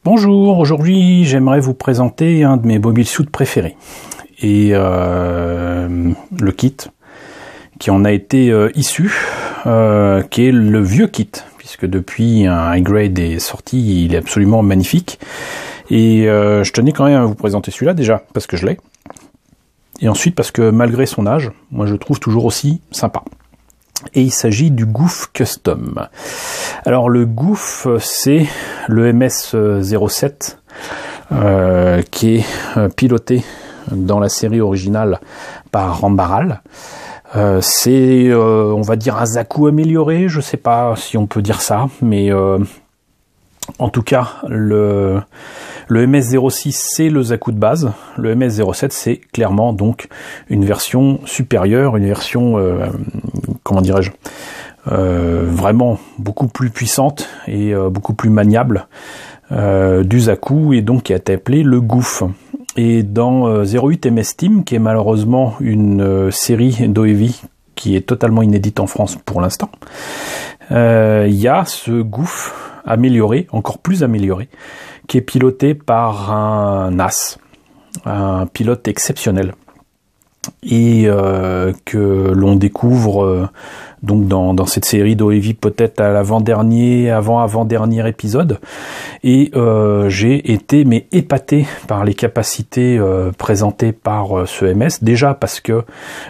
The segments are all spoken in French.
Bonjour, aujourd'hui j'aimerais vous présenter un de mes mobile suits préférés et le kit qui en a été issu, qui est le vieux kit, puisque depuis un high grade est sorti, il est absolument magnifique et je tenais quand même à vous présenter celui-là déjà parce que je l'ai, et ensuite parce que malgré son âge, moi je le trouve toujours aussi sympa. Et il s'agit du Gouf Custom. Alors le Gouf, c'est le MS-07 qui est piloté dans la série originale par Rambaral. C'est, on va dire, un Zaku amélioré, je sais pas si on peut dire ça, mais en tout cas, le MS-06 c'est le Zaku de base, le MS-07 c'est clairement donc une version supérieure, une version, comment dirais-je, vraiment beaucoup plus puissante et beaucoup plus maniable du Zaku, et donc qui a été appelé le Gouf. Et dans 08 MS Team, qui est malheureusement une série d'OEV qui est totalement inédite en France pour l'instant, il y a ce Gouf amélioré, encore plus amélioré, qui est piloté par un as, un pilote exceptionnel, et que l'on découvre donc dans cette série d'OEV, peut-être à l'avant-dernier, avant-avant-dernier épisode, et j'ai été épaté par les capacités présentées par ce MS, déjà parce que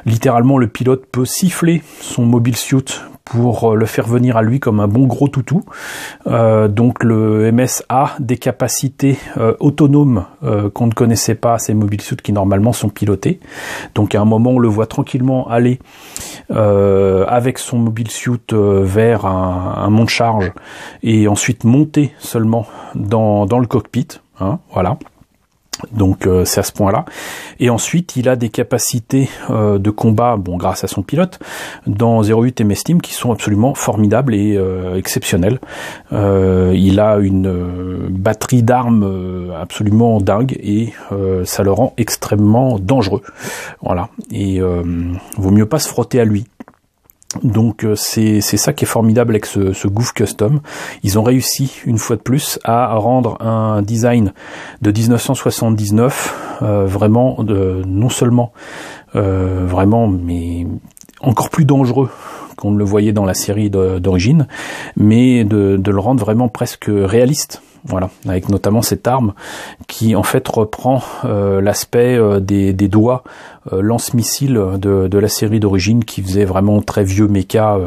littéralement le pilote peut siffler son mobile suit pour le faire venir à lui comme un bon gros toutou. Donc le MS a des capacités autonomes qu'on ne connaissait pas à ces mobile suits qui normalement sont pilotés. Donc à un moment on le voit tranquillement aller avec son mobile suit vers un monte-charge et ensuite monter seulement dans le cockpit, hein, voilà. Donc c'est à ce point-là. Et ensuite il a des capacités de combat, bon, grâce à son pilote, dans 08 MS Team qui sont absolument formidables et exceptionnelles. Il a une batterie d'armes absolument dingue et ça le rend extrêmement dangereux. Voilà. Et vaut mieux pas se frotter à lui. Donc c'est ça qui est formidable avec ce Gouf Custom. Ils ont réussi une fois de plus à rendre un design de 1979 vraiment non seulement vraiment, mais encore plus dangereux qu'on ne le voyait dans la série d'origine, mais de le rendre vraiment presque réaliste. Voilà, avec notamment cette arme qui en fait reprend l'aspect des doigts lance-missiles de la série d'origine, qui faisait vraiment très vieux méca,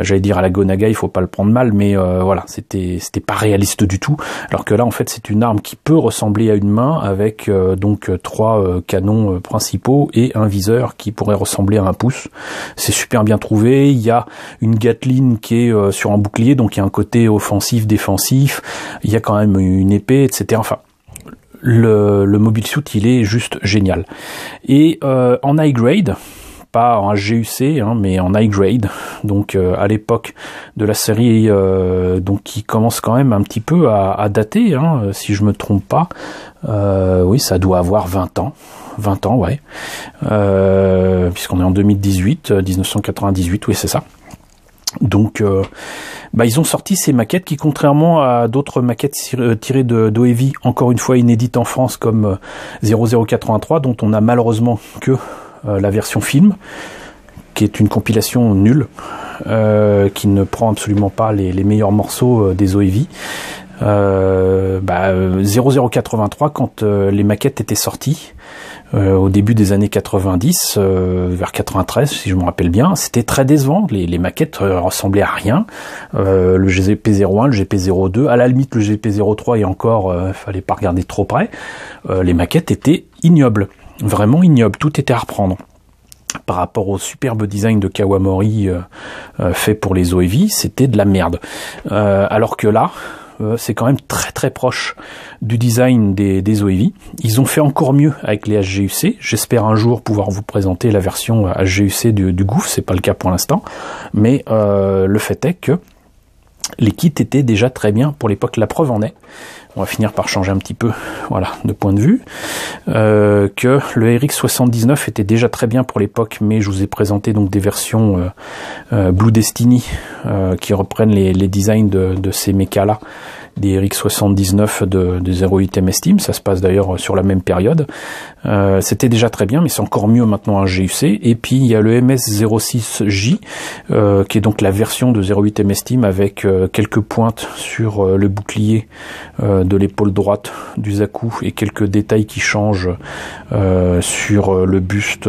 j'allais dire à la Gonaga, il faut pas le prendre mal, mais voilà, c'était pas réaliste du tout, alors que là en fait c'est une arme qui peut ressembler à une main avec donc 3 canons principaux et un viseur qui pourrait ressembler à un pouce. C'est super bien trouvé. Il y a une Gatling qui est sur un bouclier, donc il y a un côté offensif, défensif, il y a quand même une épée, etc. Enfin, le mobile suit il est juste génial. Et en high grade, pas en HGUC, hein, mais en high grade, donc à l'époque de la série, donc qui commence quand même un petit peu à dater, hein, si je me trompe pas. Oui, ça doit avoir 20 ans. 20 ans, ouais. Puisqu'on est en 2018, 1998, oui, c'est ça. Donc, ils ont sorti ces maquettes qui, contrairement à d'autres maquettes tirées d'OEV, encore une fois inédites en France, comme 0083, dont on a malheureusement que la version film, qui est une compilation nulle, qui ne prend absolument pas les meilleurs morceaux des OEV. 0083, quand les maquettes étaient sorties au début des années 90, vers 93 si je me rappelle bien, c'était très décevant. Les maquettes ressemblaient à rien. Le GP01, le GP02, à la limite le GP03, et encore fallait pas regarder trop près. Les maquettes étaient ignobles, vraiment ignobles, tout était à reprendre. Par rapport au superbe design de Kawamori fait pour les OEV, c'était de la merde. Alors que là, c'est quand même très très proche du design des OEV. Ils ont fait encore mieux avec les HGUC. J'espère un jour pouvoir vous présenter la version HGUC du Gouf, c'est pas le cas pour l'instant, mais le fait est que les kits étaient déjà très bien pour l'époque. La preuve en est, on va finir par changer un petit peu, voilà, de point de vue, que le RX79 était déjà très bien pour l'époque, mais je vous ai présenté donc des versions Blue Destiny qui reprennent les designs de ces mechas là, des RX79 de 08 MS Team, ça se passe d'ailleurs sur la même période. C'était déjà très bien, mais c'est encore mieux maintenant un GUC. Et puis il y a le MS06J, qui est donc la version de 08 MS Team avec quelques pointes sur le bouclier de l'épaule droite du Zaku et quelques détails qui changent sur le buste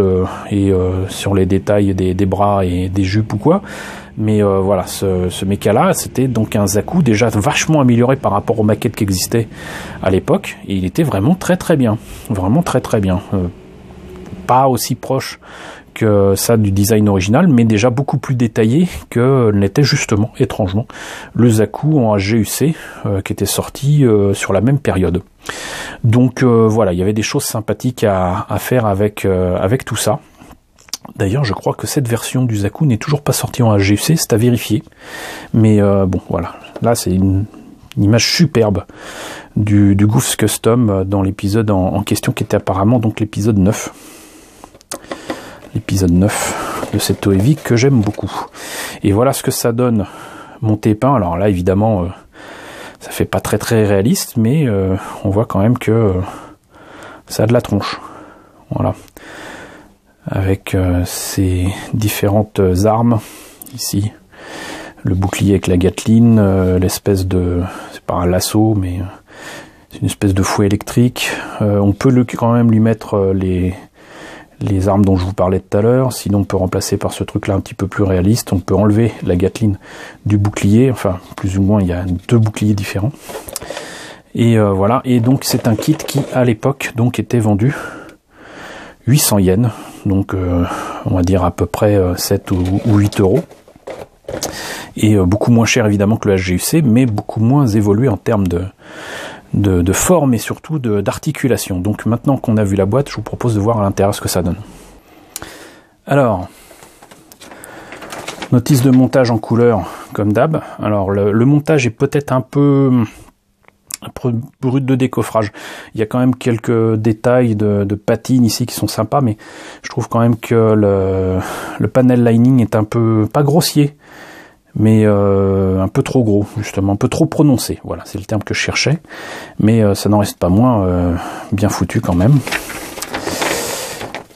et sur les détails des bras et des jupes ou quoi. Mais voilà, ce méca-là, c'était donc un Zaku déjà vachement amélioré par rapport aux maquettes qui existaient à l'époque, et il était vraiment très très bien, vraiment très très bien. Pas aussi proche que ça du design original, mais déjà beaucoup plus détaillé que n'était justement, étrangement, le Zaku en HGUC qui était sorti sur la même période. Donc voilà, il y avait des choses sympathiques à faire avec tout ça. D'ailleurs, je crois que cette version du Zaku n'est toujours pas sortie en HGUC, c'est à vérifier. Mais bon, voilà. Là, c'est une image superbe du Goofs Custom dans l'épisode en question, qui était apparemment donc l'épisode 9. L'épisode 9 de cette Toei que j'aime beaucoup. Et voilà ce que ça donne monté peint. Alors là, évidemment, ça fait pas très très réaliste, mais on voit quand même que ça a de la tronche. Voilà. Avec ces différentes armes ici, le bouclier avec la Gatling, l'espèce de, c'est pas un lasso, mais c'est une espèce de fouet électrique. On peut quand même lui mettre les armes dont je vous parlais tout à l'heure. Sinon on peut remplacer par ce truc là un petit peu plus réaliste. On peut enlever la Gatling du bouclier, enfin plus ou moins il y a 2 boucliers différents. Et voilà, et donc c'est un kit qui à l'époque donc était vendu 800 yens, donc on va dire à peu près 7 ou 8 euros. Et beaucoup moins cher évidemment que le HGUC, mais beaucoup moins évolué en termes de forme et surtout d'articulation. Donc maintenant qu'on a vu la boîte, je vous propose de voir à l'intérieur ce que ça donne. Alors, notice de montage en couleur comme d'hab. Alors le montage est peut-être un peu brut de décoffrage. Il y a quand même quelques détails de patine ici qui sont sympas, mais je trouve quand même que le panel lining est un peu, pas grossier, mais un peu trop gros, justement, un peu trop prononcé. Voilà, c'est le terme que je cherchais, mais ça n'en reste pas moins bien foutu quand même.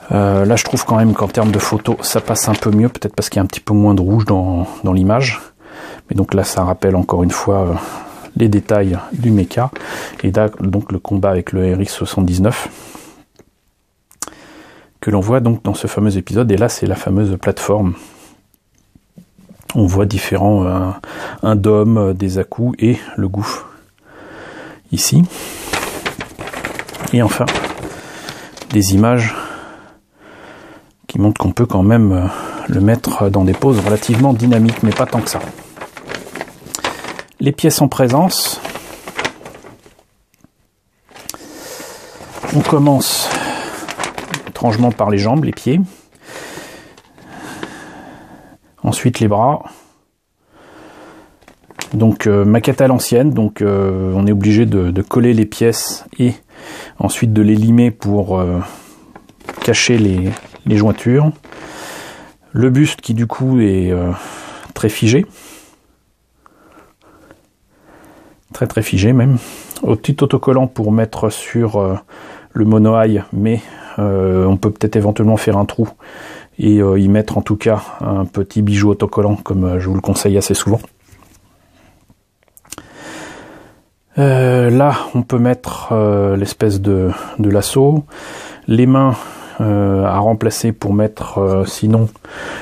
Là, je trouve quand même qu'en termes de photos, ça passe un peu mieux, peut-être parce qu'il y a un petit peu moins de rouge dans l'image. Mais donc là, ça rappelle encore une fois les détails du mecha, et là donc le combat avec le RX79 que l'on voit donc dans ce fameux épisode. Et là c'est la fameuse plateforme, on voit différents un dôme, des Zaku et le Goof ici, et enfin des images qui montrent qu'on peut quand même le mettre dans des poses relativement dynamiques, mais pas tant que ça. Les pièces en présence. On commence étrangement par les jambes, les pieds. Ensuite les bras. Donc maquette à l'ancienne, donc on est obligé de coller les pièces et ensuite de les limer pour cacher les jointures. Le buste qui du coup est très figé. Très figé même. Au petit autocollant pour mettre sur le monoeil, mais on peut peut-être éventuellement faire un trou et y mettre en tout cas un petit bijou autocollant, comme je vous le conseille assez souvent. Là on peut mettre l'espèce de lasso, les mains à remplacer pour mettre sinon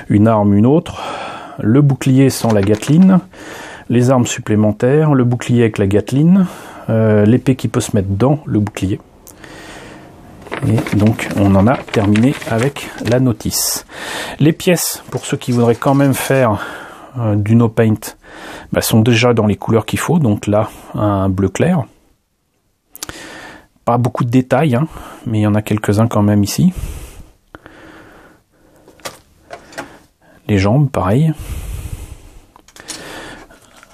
une arme, une autre, le bouclier sans la Gatling, les armes supplémentaires, le bouclier avec la Gatling, l'épée qui peut se mettre dans le bouclier. Et donc on en a terminé avec la notice. Les pièces, pour ceux qui voudraient quand même faire du no paint, sont déjà dans les couleurs qu'il faut. Donc là, un bleu clair. Pas beaucoup de détails, hein, mais il y en a quelques-uns quand même ici. Les jambes, pareil.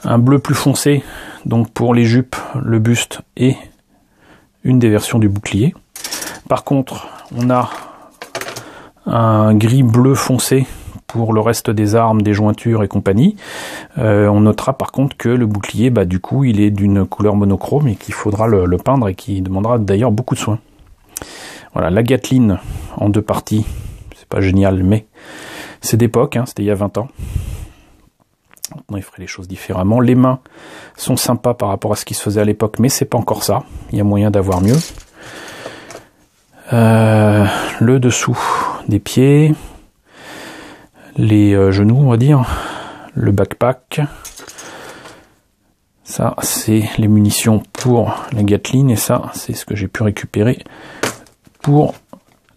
Un bleu plus foncé, donc pour les jupes, le buste et une des versions du bouclier. Par contre, on a un gris bleu foncé pour le reste des armes, des jointures et compagnie. On notera par contre que le bouclier, du coup, il est d'une couleur monochrome et qu'il faudra le peindre et qui demandera d'ailleurs beaucoup de soin. Voilà, la Gatling en 2 parties, c'est pas génial, mais c'est d'époque, c'était il y a 20 ans. Maintenant, il ferait les choses différemment. Les mains sont sympas par rapport à ce qui se faisait à l'époque, mais c'est pas encore ça. Il y a moyen d'avoir mieux. Le dessous des pieds, les genoux, on va dire, le backpack. Ça, c'est les munitions pour la Gatling, et ça, c'est ce que j'ai pu récupérer pour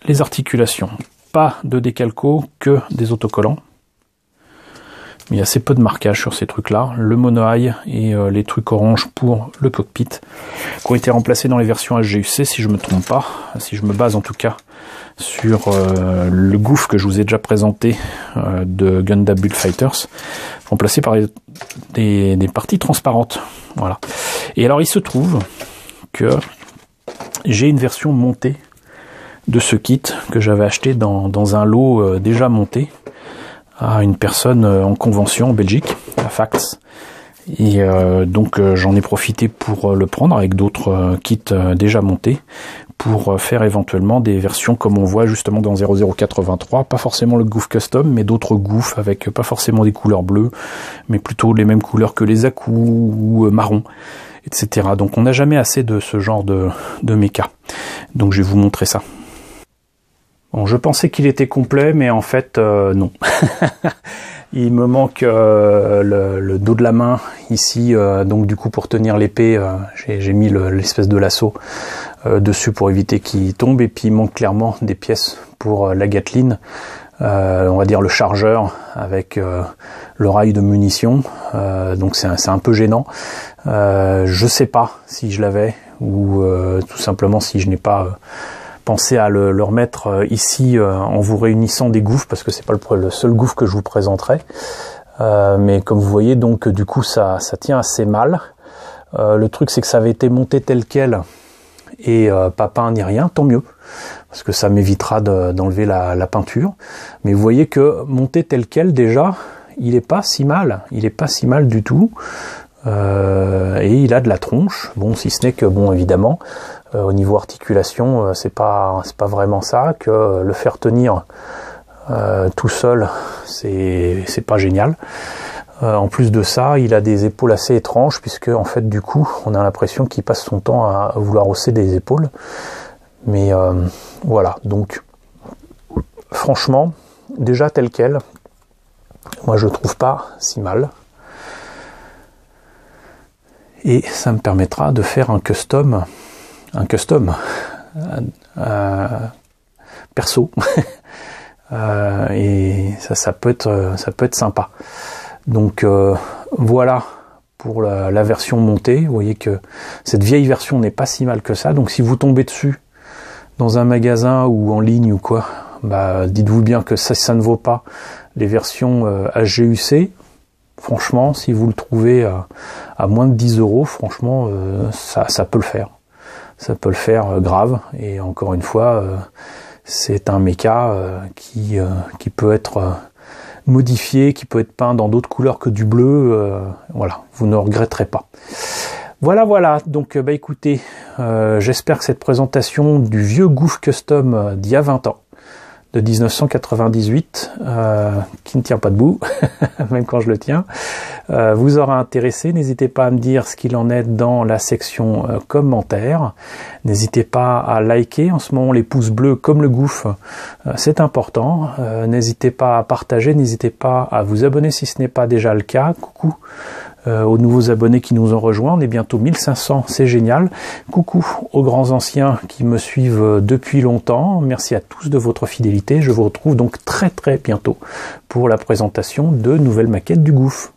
les articulations. Pas de décalco, que des autocollants. Mais il y a assez peu de marquage sur ces trucs-là. Le monoeil et les trucs orange pour le cockpit, qui ont été remplacés dans les versions HGUC, si je me trompe pas. Si je me base en tout cas sur le gouffre que je vous ai déjà présenté de Gundam Build Fighters, remplacé par des parties transparentes. Voilà. Et alors il se trouve que j'ai une version montée de ce kit que j'avais acheté dans un lot déjà monté à une personne en convention en Belgique, à Fax. Et donc j'en ai profité pour le prendre avec d'autres kits déjà montés pour faire éventuellement des versions comme on voit justement dans 0083, pas forcément le gouffre custom, mais d'autres gouffres avec pas forcément des couleurs bleues, mais plutôt les mêmes couleurs que les Aku ou marron, etc. Donc on n'a jamais assez de ce genre de méca. Donc je vais vous montrer ça. Bon, je pensais qu'il était complet, mais en fait, non. Il me manque le dos de la main ici, donc du coup pour tenir l'épée, j'ai mis l'espèce de lasso dessus pour éviter qu'il tombe, et puis il manque clairement des pièces pour la Gatling, on va dire le chargeur avec le rail de munitions, donc c'est un peu gênant. Je sais pas si je l'avais ou tout simplement si je n'ai pas pensez à le remettre ici en vous réunissant des gouffres, parce que c'est pas le seul gouffre que je vous présenterai. Mais comme vous voyez, donc du coup ça tient assez mal. Le truc c'est que ça avait été monté tel quel et pas peint ni rien, tant mieux, parce que ça m'évitera d'enlever la peinture. Mais vous voyez que monté tel quel déjà, il est pas si mal, du tout. Et il a de la tronche, bon, si ce n'est que bon, évidemment au niveau articulation c'est pas vraiment ça, que le faire tenir tout seul c'est pas génial. En plus de ça, il a des épaules assez étranges, puisque en fait du coup on a l'impression qu'il passe son temps à vouloir hausser des épaules, mais voilà, donc franchement déjà tel quel, moi je trouve pas si mal. Et ça me permettra de faire un custom perso et ça peut être sympa. Donc voilà pour la version montée. Vous voyez que cette vieille version n'est pas si mal que ça. Donc si vous tombez dessus dans un magasin ou en ligne ou quoi, dites-vous bien que ça ne vaut pas les versions HGUC. Franchement, si vous le trouvez à moins de 10 €, franchement, ça peut le faire. Ça peut le faire grave. Et encore une fois, c'est un méca qui peut être modifié, qui peut être peint dans d'autres couleurs que du bleu. Voilà, vous ne regretterez pas. Voilà. Donc, écoutez, j'espère que cette présentation du vieux gouffre custom d'il y a 20 ans, de 1998, qui ne tient pas debout, même quand je le tiens, vous aura intéressé. N'hésitez pas à me dire ce qu'il en est dans la section commentaires. N'hésitez pas à liker. En ce moment, les pouces bleus, comme le gouffre, c'est important. N'hésitez pas à partager. N'hésitez pas à vous abonner si ce n'est pas déjà le cas. Coucou aux nouveaux abonnés qui nous ont rejoints. On est bientôt 1500, c'est génial. Coucou aux grands anciens qui me suivent depuis longtemps. Merci à tous de votre fidélité. Je vous retrouve donc très bientôt pour la présentation de nouvelles maquettes du gouffre.